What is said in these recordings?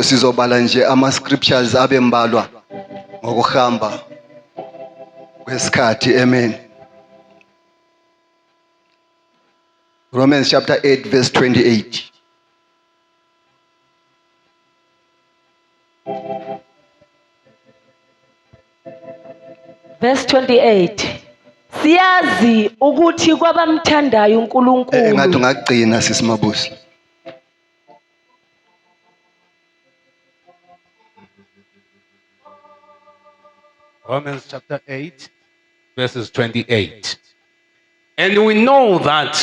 Sizobala nje ama scriptures abembalwa ngokuhamba kwesikhathi. Amen. Romans chapter 8 verse 28. Verse 28. Siyazi ukuthi kwabamthandayo uNkulunkulu. Engathi ungagcina sisimabusi. Romans chapter 8, verses 28. And we know that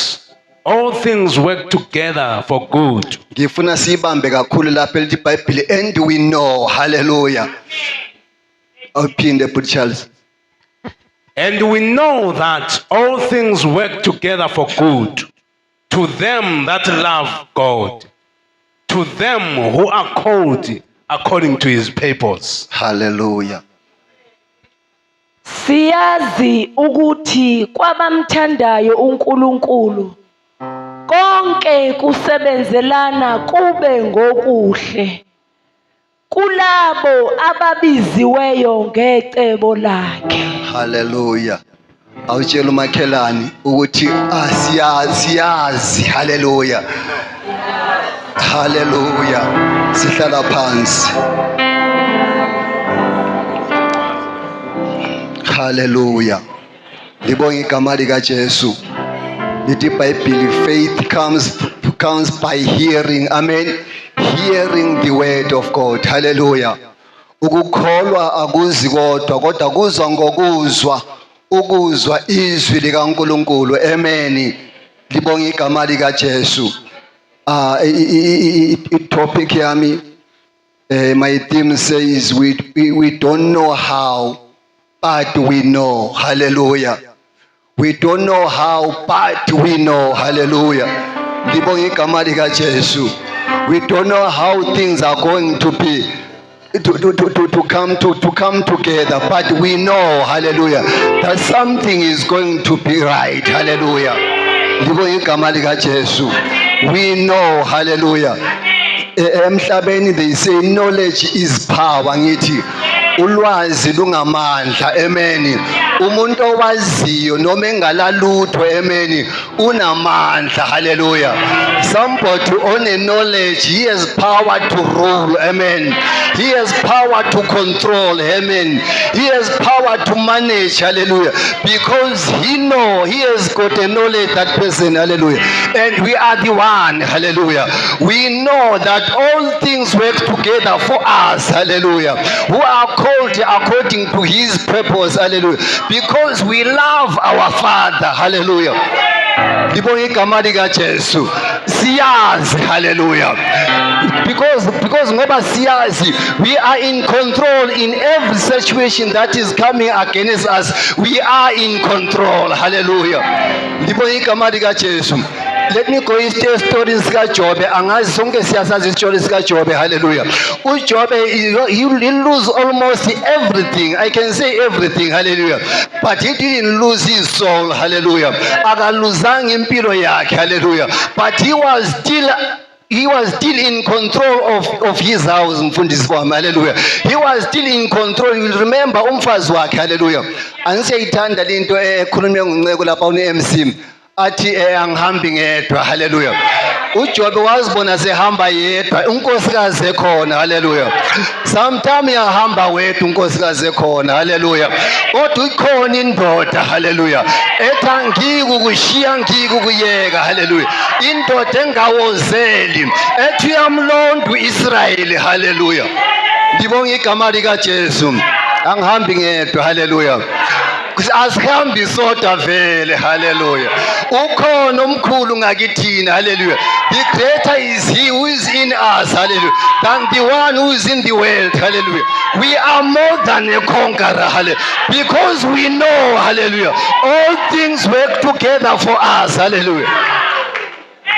all things work together for good. Ngifuna sibambe kakhulu lapha elithi iBhayibheli, and we know. Hallelujah. Awuphinde futhi Charles. And we know that all things work together for good to them that love God, to them who are called according to his purpose. Hallelujah. Siyazi ukuthi kwabamthandayo uNkulunkulu konke kusebenzelana kube ngokuhle kulabo ababiziweyo ngecebo lakhe. Hallelujah. Awutshela umakhelane ukuthi siyazi. Hallelujah. Hallelujah. Sihlala phansi. Hallelujah. Libonge igama lika Jesu. Lithi iBhayibheli, faith comes by hearing. Amen. Hearing the word of God. Hallelujah. Ukukholwa akuzi kodwa kodwa kuzwa ngokuzwa, ukuzwa izwi likaNkulunkulu. Amen. Libonge igama lika Jesu. Topic yami, my theme says we don't know how, but we know. Hallelujah. We don't know how, but we know. Hallelujah. Libonge igama lika Jesu. We don't know how things are going to be, to come together, but we know, hallelujah, that something is going to be right. Hallelujah. Libonge igama lika Jesu. We know, hallelujah. Emhlabeni they say knowledge is power. Ngithi ulwazi lungamandla. Amen. Umuntu owaziyo noma engalalutho, amen, unamandla. Hallelujah. Somebody on a knowledge, he has power to rule. Amen. He has power to control. Amen. He has power to manage. Hallelujah. Because he has got a knowledge, that person. Hallelujah. And we are the one. Hallelujah. We know that all things work together for us. Hallelujah. Who are called according to his purpose. Hallelujah. Because we love our Father. Hallelujah. Libonge igama lika Jesu. Siyazi. Hallelujah. Because ngoba siyazi, we are in control in every situation that is coming against us. We are in control. Hallelujah. Libonge igama lika Jesu. Let me go into stories sika Job. Angazi sonke siyasazi stories sika Job. Hallelujah. Job, he lose almost everything. I can say everything. Hallelujah. But he didn't lose his soul. Hallelujah. Akaluzanga impilo yakhe. Hallelujah. But he was still in control of his house. Hallelujah. He was still in control. You will remember umfazi wakhe. Hallelujah. Angisayithanda lento ekhulunywe nguNceko lapha uNMC. Athi angihambi ngedwa. Hallelujah. uJobe wazibona sehamba yedwa, unkosikazi ekhona. Hallelujah. Sometimes uyahamba wedwa, unkosikazi ekhona. Hallelujah. Kodwa ikhona indoda. Hallelujah. Etha ngikukushiya ngikukuyeka. Hallelujah. Indoda engawozeli ethi uyamlonda uIsrayeli. Hallelujah. Ngibonga igama lika Jesu. Angihambi ngedwa. Hallelujah. Asihambi sodwa vele. Hallelujah. Ukhona omkhulu ngakithina. Hallelujah. The greater is he who is in us. Hallelujah. Than the one who is in the world. Hallelujah. We are more than a conqueror. Hallelujah. Because we know, hallelujah, all things work together for us. Hallelujah.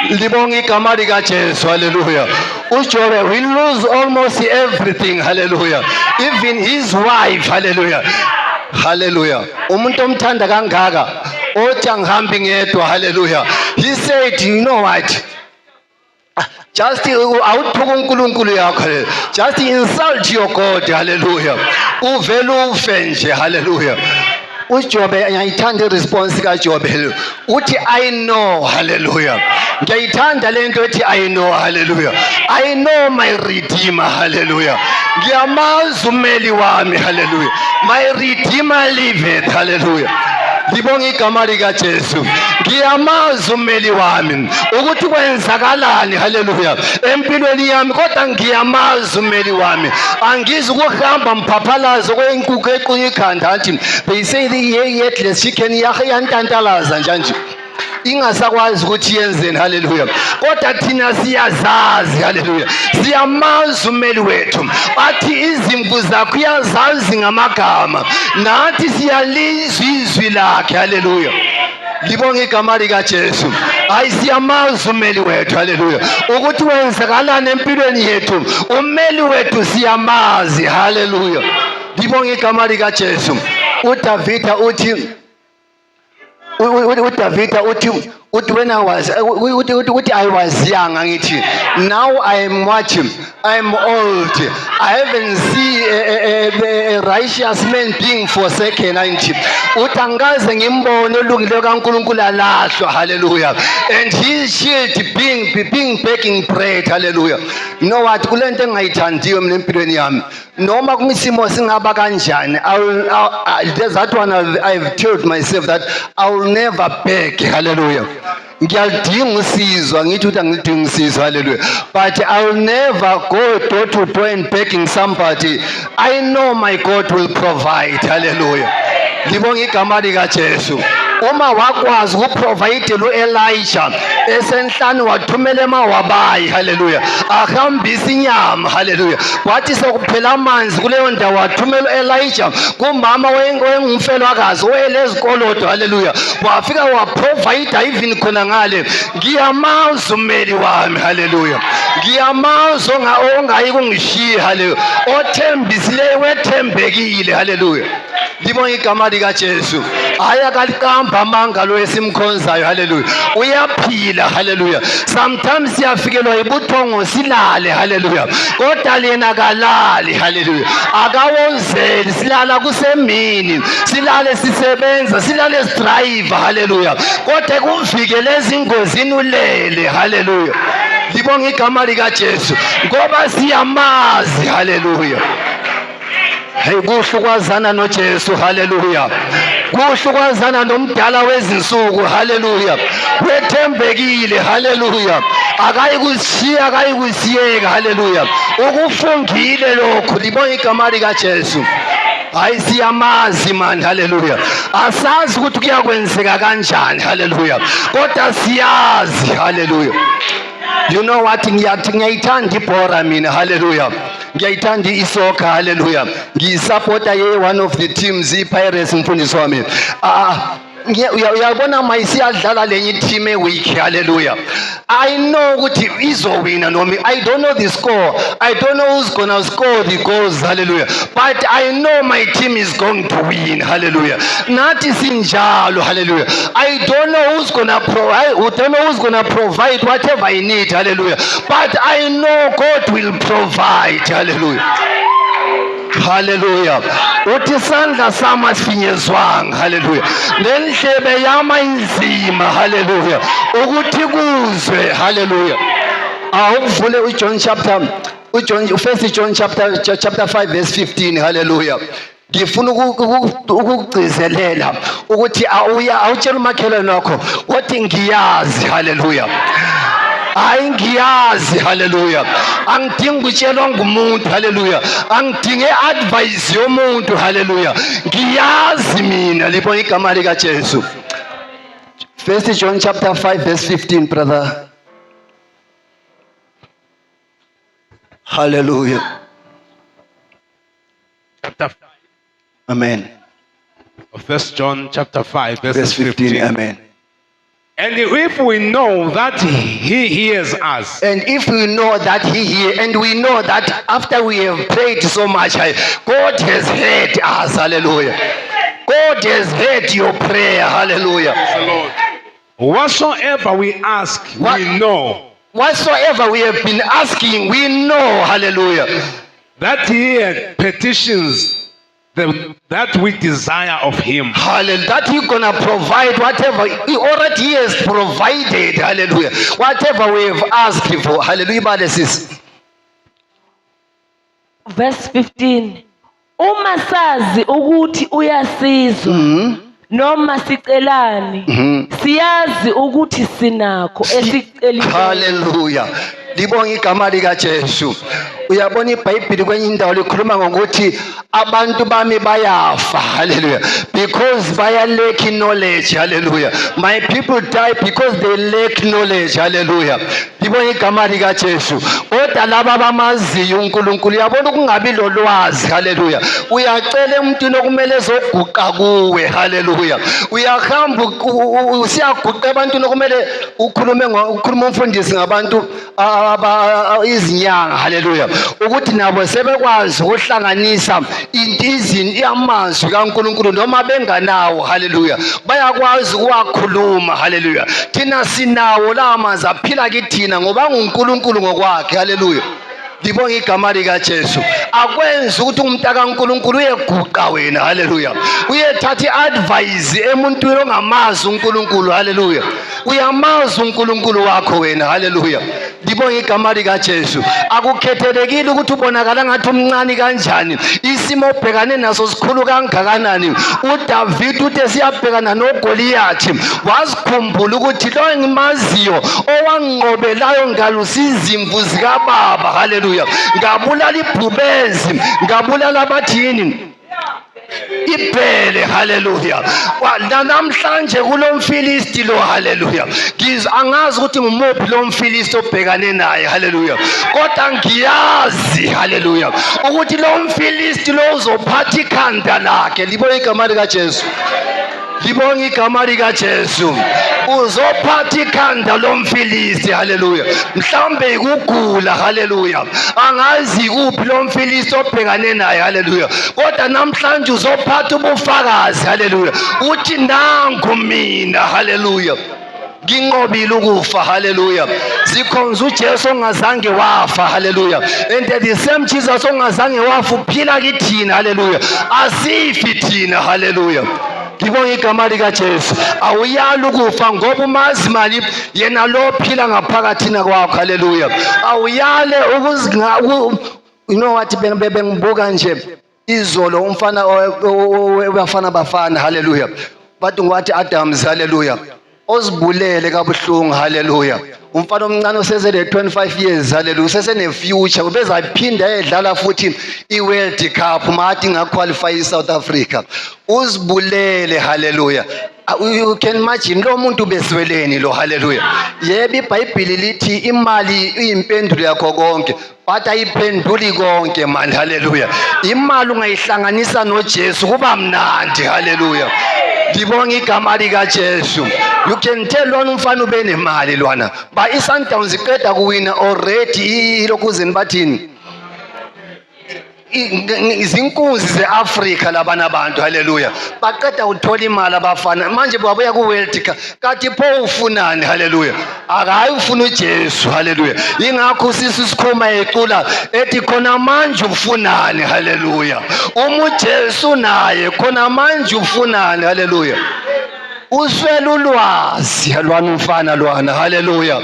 Libonga igama lika Jesu. Hallelujah. uJobe will lose almost everything. Hallelujah. Even his wife. Hallelujah. Hallelujah. Umuntu omthanda kangaka othi angihambi ngedwa. Hallelujah. He said, you know what? Just awuthuka uNkulunkulu yakho. Just insult your God. Hallelujah. Uvela ufe nje. Hallelujah. uJobe ngiyayithanda iresponse kaJobe uthi I know. Hallelujah. Ngiyayithanda lento ethi I know. Hallelujah. I know my redeemer. Hallelujah. Ngiyamazi umeli wami. Hallelujah. My redeemer liveth. Hallelujah. Libonga igama lika Jesu. Ngiyamazi umeli wami ukuthi kwenzakalani. Hallelujah. Empilweni yami kodwa ngiyamazi umeli wami. Angizi ukuhamba mphaphalazo kwenkukhu equnye ikhanda athi they say the headless chicken yantantalaza njanje ingasakwazi ukuthi yenzeni. Hallelujah. Kodwa thina siyazazi. Hallelujah. Siyamazi umeli wethu athi izimvu zakho uyazazi ngamagama nathi siyalizwa izwi lakhe. Hallelujah. Libonga igama lika Jesu. Hayi siyamazi umeli wethu. Hallelujah. Ukuthi wenzakalani empilweni yethu umeli wethu siyamazi. Hallelujah. Libonga igama lika Jesu. uDavida uthi when I was I was young angithi now I am watching I am old I haven't seen a righteous man being forsaken angithi uthi angikaze ngimbone olungileyo kaNkulunkulu alahlwa. Hallelujah. And his shield being begging bread. Hallelujah. You know what kulento engayithandiyo mina empilweni yami noma kumisimo singaba kanjani there's that one I've told myself that I will never beg. Hallelujah. Ngiyadinga usizo angithi ukuthi angidinga usizo. Hallelujah. But I will never go door to door and begging somebody. I know my God will provide. Hallelujah. Libonga igama lika Jesu. Uma wakwazi ukuprovide lo Elijah esenhlani wathumela emawabayi. Hallelujah. Ahambisa inyama. Hallelujah. Wathi sokuphela amanzi kuleyo ndawo wathumela Elijah kumama wengumfelwakazi oyelezikolodo. Hallelujah. Wafika waprovide even khona ngale. Ngiyamazi umeli wami. Hallelujah. Ngiyamazi ongayi kungishiya. Hallelujah. Othembisileyo wethembekile. Hallelujah. Libonga igama lika Jesu. Ayakalikamba amanga lo esimkhonzayo. Hallelujah. Uyaphila. Hallelujah. Sometimes siyafikelwa ibuthongo silale. Hallelujah. Kodwa lena kalali. Hallelujah. Akawozeli silala kusemini silale sisebenza silale strive. Hallelujah. Kodwa kumvikele ezingozini ulele. Hallelujah. Libonga igama lika Jesu ngoba siyamazi. Hallelujah. Hey, kuhlukwazana noJesu. Hallelujah. Kuhlukwazana nomdala wezinsuku. Hallelujah. Wethembekile. Hallelujah. Akayi kushiya akayi kusiyeka. Hallelujah. Ukufungile lokho. Libonga igama lika Jesu. Hayi siyamazi man. Hallelujah. Asazi ukuthi kuyakwenzeka kanjani. Hallelujah. Kodwa siyazi. Hallelujah. You know what ngiyayithanda ibhora mina. Hallelujah. Ngiyayithanda isoccer. Hallelujah. Ngiyisupporta one of the teams iPirates mfundisi wami. Uyabona mayisiyadlala lenye team eweek. Hallelujah. I know ukuthi izowina noma I don't know the score. I don't know who's going to score the goals. Hallelujah. But I know my team is going to win. Hallelujah. Nathi sinjalo. Hallelujah. I don't know who's going to provide whatever I need. Hallelujah. But I know God will provide. Hallelujah. Hallelujah. Uthi isandla sami asifinyezwanga. Hallelujah. Nendlebe yami inzima. Hallelujah. Ukuthi kuzwe. Hallelujah. Awuvule uJohn First John chapter 5 verse 15. Hallelujah. Ngifuna ukugcizelela ukuthi awutshela umakhelwane wakho uthi ngiyazi. Hallelujah. Hayi ngiyazi. Hallelujah. Angidingi ukutshelwa ngumuntu. Hallelujah. Angidinge advice yomuntu. Hallelujah. Ngiyazi mina. Libonga igama lika Jesu. First John chapter 5 verse 15, brother. Hallelujah. Chapter 5. Amen. First John chapter 5 verse 15. Amen. And if we know that he hears us. And if we know that he hears, and we know that after we have prayed so much, God has heard us. Hallelujah. God has heard your prayer. Hallelujah. Praise the Lord. Whatsoever we ask, we know. whatsoever we have been asking, we know, hallelujah, that He petitions that we desire of Him. hallelujah, that He's gonna provide whatever He already has provided, hallelujah, whatever we have asked for, hallelujah. Ibale sisi. Verse 15. Uma sazi ukuthi uyasizwa noma sicelani siyazi ukuthi sinakho esicelileyo. Hallelujah. Libonga igama lika Jesu. Uyabona iBhayibheli kwenye indawo likhuluma ngokuthi abantu bami bayafa, hallelujah, because baya lack knowledge, hallelujah. My people die because they lack knowledge, hallelujah. Libonga igama lika Jesu. Kodwa laba bamaziyo uNkulunkulu, uyabona ukungabi lolwazi, hallelujah, uyacela emntwini okumele ezoguqa kuwe, hallelujah. Uyahamba usiyaguqa ebantwini okumele ukhuluma umfundisi ngabantu izinyanga, hallelujah, ukuthi nabo sebekwazi ukuhlanganisa amazwi kaNkulunkulu noma benganawo, hallelujah, bayakwazi ukuwakhuluma, hallelujah. Thina sinawo la mazwi aphila kithina ngoba nguNkulunkulu ngokwakhe, hallelujah. Libonga igama lika Jesu. Akwenzi ukuthi umntaka kaNkulunkulu uyeguqa wena, hallelujah, uyethatha iadvice emuntwini ongamazi uNkulunkulu, hallelujah. Uyamazi uNkulunkulu wakho wena, hallelujah. Libonga igama lika Jesu. Akukhethelekile ukuthi ubonakala ngathi umncane kanjani, isimo obhekane naso sikhulu kangakanani. uDavid uthe siyabhekana noGoliathi wazikhumbula ukuthi lo engimaziyo owanqobelayo ngalusiza izimvu zikababa, hallelujah, ngabulala ibhubezi, ngabulala abathini ibhele, hallelujah. Namhlanje kulo mfilisti lo, hallelujah, angazi ukuthi ngumuphi lo mfilisti obhekane naye, hallelujah, kodwa ngiyazi, hallelujah, ukuthi lo mfilisti lo uzophatha ikhanda lakhe. Libonga igama lika Jesu. Libonga igama lika Jesu. Uzophatha ikhanda lomfilisti, hallelujah. Mhlambe ikugula, hallelujah, angazi kuphi lo mfilisti obhekane naye, hallelujah, kodwa namhlanje uzophatha ubufakazi, hallelujah, uthi nangu mina, hallelujah, nginqobile ukufa, hallelujah. Sikhonza uJesu ongazange wafa, hallelujah, and the same Jesus ongazange wafa uphila kithina, hallelujah, asifi thina, hallelujah. Libonga igama lika Jesu. Awuyali ukufa ngoba umazi mali yena lo phila ngaphakathina kwakho, hallelujah. Awuyale you know what, bengibuka nje izolo umfana wabafana bafana, hallelujah, bathi ngwathi Adams, hallelujah, ozibulele kabuhlungu, hallelujah. Umfana omncane osezele 25 years, hallelujah, usesene future, ubezaphinda edlala futhi iWorld Cup mathi ngaqualify iSouth Africa. Uzibulele, hallelujah. You can imagine lo muntu besweleni lo, hallelujah. Yebo iBhayibheli lithi imali iyimpendulo yakho konke, but ayiphenduli konke man, hallelujah. Imali ungayihlanganisa noJesu kuba mnandi, hallelujah. Libonga igama lika Jesu. You can tell lona umfana ube nemali lwana, ba iSundowns iqeda kuwina already ilokuzeni bathini izinkunzi zeAfrika labana abantu, hallelujah, baqeda uthola imali abafana manje babuya kuWorld Cup. Kathi pho ufunani, hallelujah, akayi ufuna uJesu, hallelujah. Ingakho sisi sikhoma ecula ethi khona manje ufunani, hallelujah, uma uJesu naye khona manje ufunani, hallelujah. Uswela ulwazi lwana umfana lwana, hallelujah.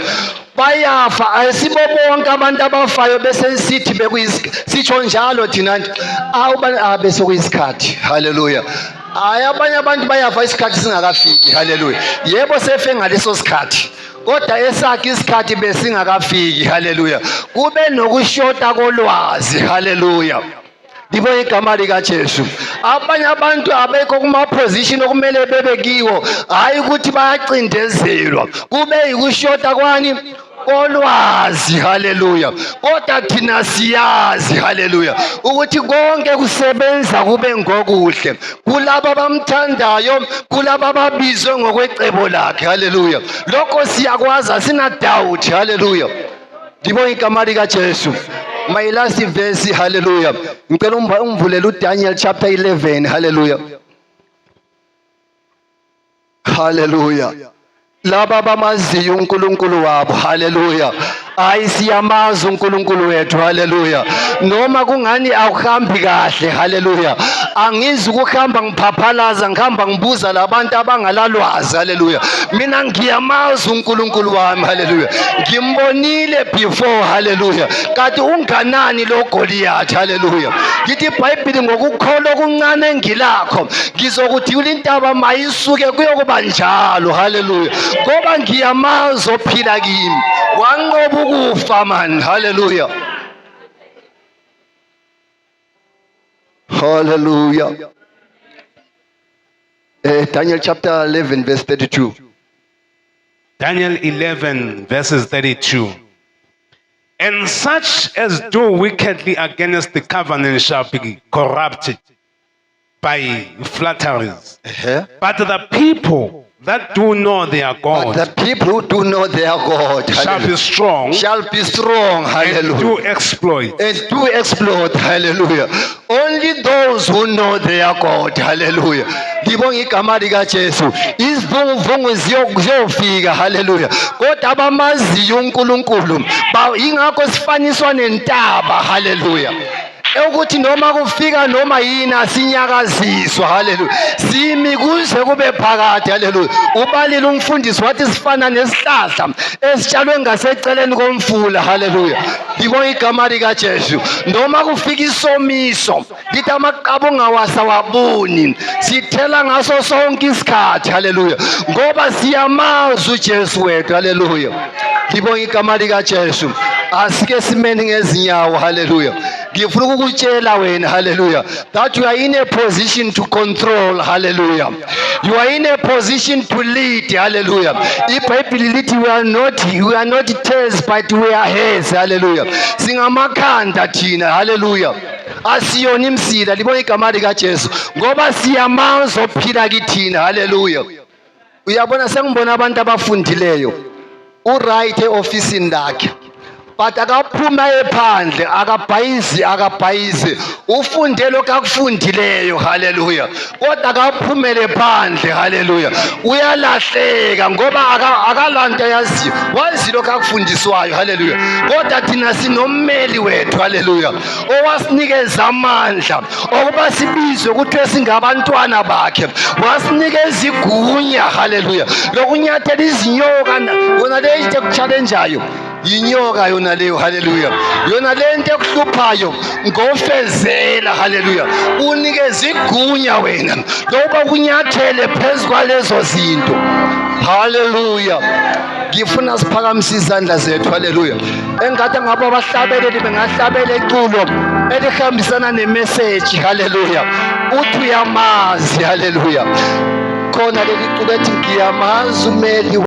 Bayafa, ayisibo bonke abantu abafayo bese sithi sitsho njalo thina bese kuyisikhathi, hallelujah. Hayi abanye abantu bayafa isikhathi singakafiki, hallelujah. Yebo sefe ngaleso sikhathi, kodwa esakhe isikhathi besingakafiki, hallelujah. Kube nokushota kolwazi, hallelujah. Libonga igama lika Jesu. Abanye abantu abekho kuma position okumele bebe kiwo, hayi ukuthi bayacindezelwa, kube yikushoda kwani kolwazi, hallelujah. Kodwa thina siyazi, hallelujah, ukuthi konke kusebenza kube ngokuhle kulabo abamthandayo, kulabo ababizwe ngokwecebo lakhe, hallelujah. Lokho siyakwazi, asina doubt, hallelujah. Libonga igama lika Jesu. My last verse, hallelujah, ngicela ungivulele uDaniel chapter 11, hallelujah, hallelujah. laba bamaziyo uNkulunkulu wabo, haleluya. Hayi siyamazi uNkulunkulu wethu, haleluya. Noma kungani awuhambi kahle, haleluya, angizi ukuhamba ngiphaphalaza ngihamba ngibuza labantu abangalalwazi, haleluya. Mina ngiyamazi uNkulunkulu wami, haleluya. Ngimbonile before, haleluya. Kanti unganani lo Goliath, haleluya. Ngithi iBhayibheli ngokukholwa okuncane engilakho ngizokuthi kulintaba mayisuke kuyokuba njalo, haleluya. Ngoba ngiyamazi ophila kimi, wanqoba ukufa man, haleluya. Hallelujah. Daniel chapter 11 verse 32. Daniel 11 verses 32. And such as do wickedly against the covenant shall be corrupted by flatteries. But the people that do know their God The people who do know their God, shall be strong shall be strong, and hallelujah. do exploit. And do explode, hallelujah. Only those who know their God, hallelujah. Ngibonga igama lika Jesu. Izivunguvungu ziyofika, hallelujah. Kodwa abamaziyo uNkulunkulu ingakho sifaniswa nentaba, hallelujah. Ukuthi noma kufika noma yini asinyakaziswa, haleluya. Simi kuze kube phakathi, haleluya. Ubalile umfundisi wathi sifana nesihlahla esitshalwe ngaseceleni komfula, haleluya. Ngibonga igama lika Jesu. Noma kufika isomiso, lithi amaqaba ungawasa wabuni, sithela ngaso sonke isikhathi, haleluya. Ngoba siyamazi uJesu wethu, haleluya. Ngibonga igama lika Jesu. Asike simeni ngezinyawo, haleluya. Ngifuna ukukutshela wena, hallelujah, that you are in a position to control, hallelujah. You are in a position to lead, hallelujah. iBhayibheli lithi we are not tails but we are heads, hallelujah. Singamakhanda thina, hallelujah. Asiyona imsila, libona igama lika Jesu. Ngoba siyamazi ophila kithina, hallelujah. Uyabona sengibona abantu abafundileyo uright eofisini lakhe, but akaphuma ephandle akabhayizi ufunde lokho akufundileyo, haleluya. Kodwa akaphumele phandle, haleluya. Uyalahleka ngoba akalanto yaziyo, wazi lokho akufundiswayo, haleluya. Kodwa thina sinommeli wethu, haleluya, owasinikeza amandla okuba sibizwe ukuthi singabantwana bakhe, wasinikeza igunya, haleluya, lokunyathela izinyoka. Yona le into ekuchallengeayo yinyoka yona leyo, haleluya. Yona lento ekuhluphayo ngofezela, haleluya. Unikeza igunya wena lokuba kunyathele phezu kwalezo zinto, haleluya. Ngifuna siphakamise izandla zethu, haleluya. Engathi ngabo abahlabeleli bengahlabela iculo elihambisana nemessage, haleluya. Uthi uyamazi, haleluya. Khona leli culo ethi ngiyamazi umeli